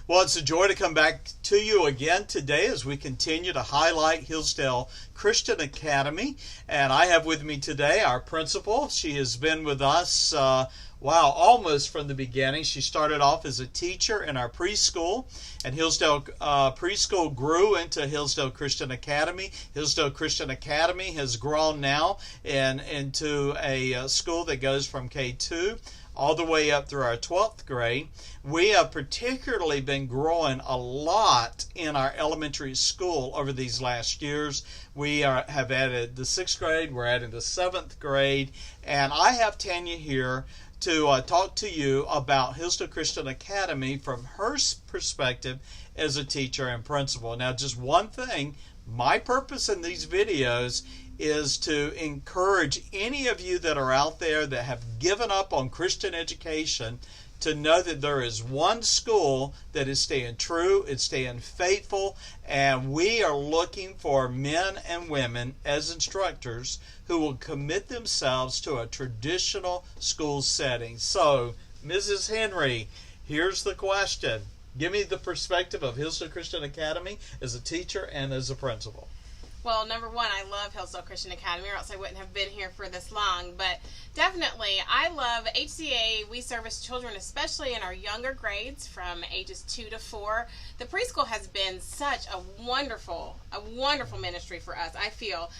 Well, it's a joy to come back to you again today as we continue to highlight Hillsdale Christian Academy. And I have with me today our principal. She has been with us, almost from the beginning. She started off as a teacher in our preschool, and Hillsdale Preschool grew into Hillsdale Christian Academy. Hillsdale Christian Academy has grown now into a school that goes from K2 all the way up through our 12th grade. We have particularly been growing a lot in our elementary school over these last years. We have added the 6th grade, we're adding the 7th grade, and I have Tanya here to talk to you about Hillsdale Christian Academy from her perspective as a teacher and principal. Now, just one thing, my purpose in these videos is to encourage any of you that are out there that have given up on Christian education to know that there is one school that is staying true, it's staying faithful, and we are looking for men and women as instructors who will commit themselves to a traditional school setting. So, Mrs. Henry, here's the question. Give me the perspective of Hillsdale Christian Academy as a teacher and as a principal. Well, number one, I love Hillsdale Christian Academy, or else I wouldn't have been here for this long. But definitely, I love HCA. We service children, especially in our younger grades, from ages 2 to 4. The preschool has been such a wonderful ministry for us, I feel.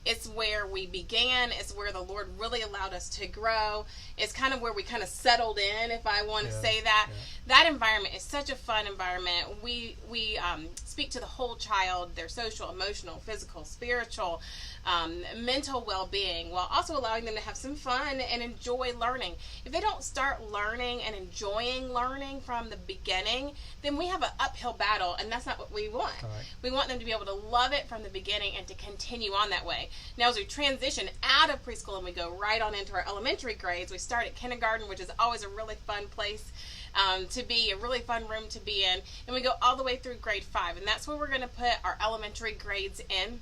It's where we began. It's where the Lord really allowed us to grow. It's kind of where we kind of settled in, if I want to say that. Yeah. That environment is such a fun environment. We speak to the whole child, their social, emotional, physical, spiritual, mental well-being, while also allowing them to have some fun and enjoy learning. If they don't start learning and enjoying learning from the beginning, then we have an uphill battle, and that's not what we want. Right. We want them to be able to love it from the beginning and to continue on that way. Now, as we transition out of preschool and we go right on into our elementary grades, we start at kindergarten, which is always a really fun place to be, a really fun room to be in, and we go all the way through grade 5, and that's where we're going to put our elementary grades in.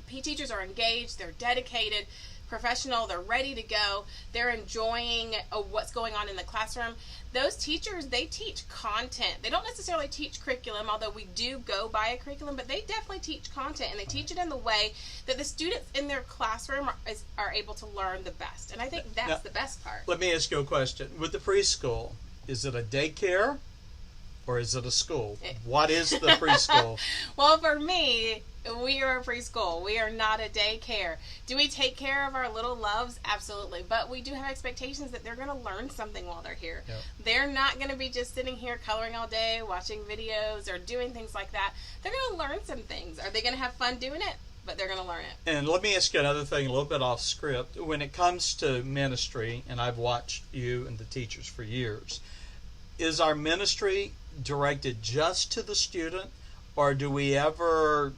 P teachers are engaged, they're dedicated, professional, they're ready to go, they're enjoying what's going on in the classroom. Those teachers, they teach content. They don't necessarily teach curriculum, although we do go by a curriculum, but they definitely teach content, and they teach it in the way that the students in their classroom are able to learn the best, and I think that's the best part. Let me ask you a question. With the preschool, is it a daycare or is it a school? What is the preschool? Well, for me, we are a preschool. We are not a daycare. Do we take care of our little loves? Absolutely. But we do have expectations that they're going to learn something while they're here. Yep. They're not going to be just sitting here coloring all day, watching videos, or doing things like that. They're going to learn some things. Are they going to have fun doing it? But they're going to learn it. And let me ask you another thing, a little bit off script. When it comes to ministry, and I've watched you and the teachers for years, is our ministry directed just to the student, or do we ever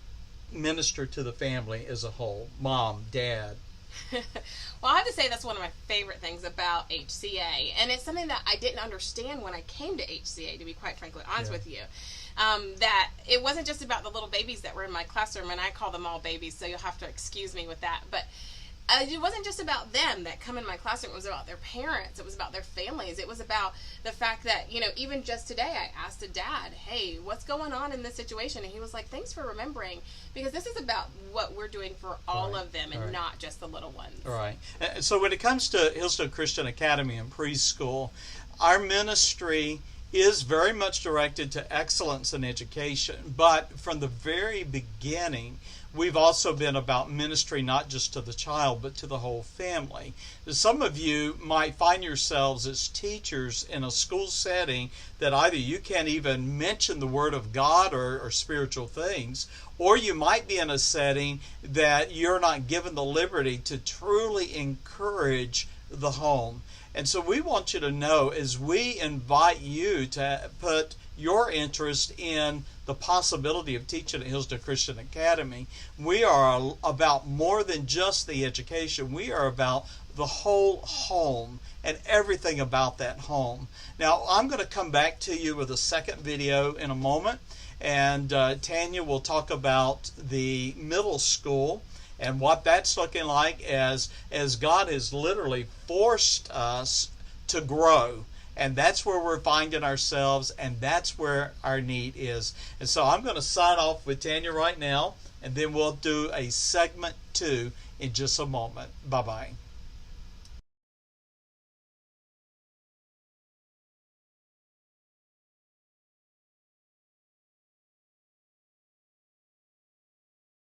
minister to the family as a whole? Mom, dad? Well, I have to say that's one of my favorite things about HCA, and it's something that I didn't understand when I came to HCA, to be quite frankly honest with you. That it wasn't just about the little babies that were in my classroom, and I call them all babies, so you'll have to excuse me with that, but it wasn't just about them that come in my classroom. It was about their parents. It was about their families. It was about the fact that, even just today I asked a dad, hey, what's going on in this situation? And he was like, thanks for remembering, because this is about what we're doing for all of them and not just the little ones. All right. So when it comes to Hillsdale Christian Academy and preschool, our ministry is very much directed to excellence in education, but from the very beginning, we've also been about ministry not just to the child, but to the whole family. Some of you might find yourselves as teachers in a school setting that either you can't even mention the Word of God or spiritual things, or you might be in a setting that you're not given the liberty to truly encourage the home. And so we want you to know, as we invite you to put your interest in the possibility of teaching at Hillsdale Christian Academy, we are about more than just the education. We are about the whole home and everything about that home. Now, I'm going to come back to you with a second video in a moment, and Tanya will talk about the middle school and what that's looking like as God has literally forced us to grow and that's where we're finding ourselves, and that's where our need is. And so I'm going to sign off with Tanya right now, and then we'll do a segment 2 in just a moment. Bye-bye.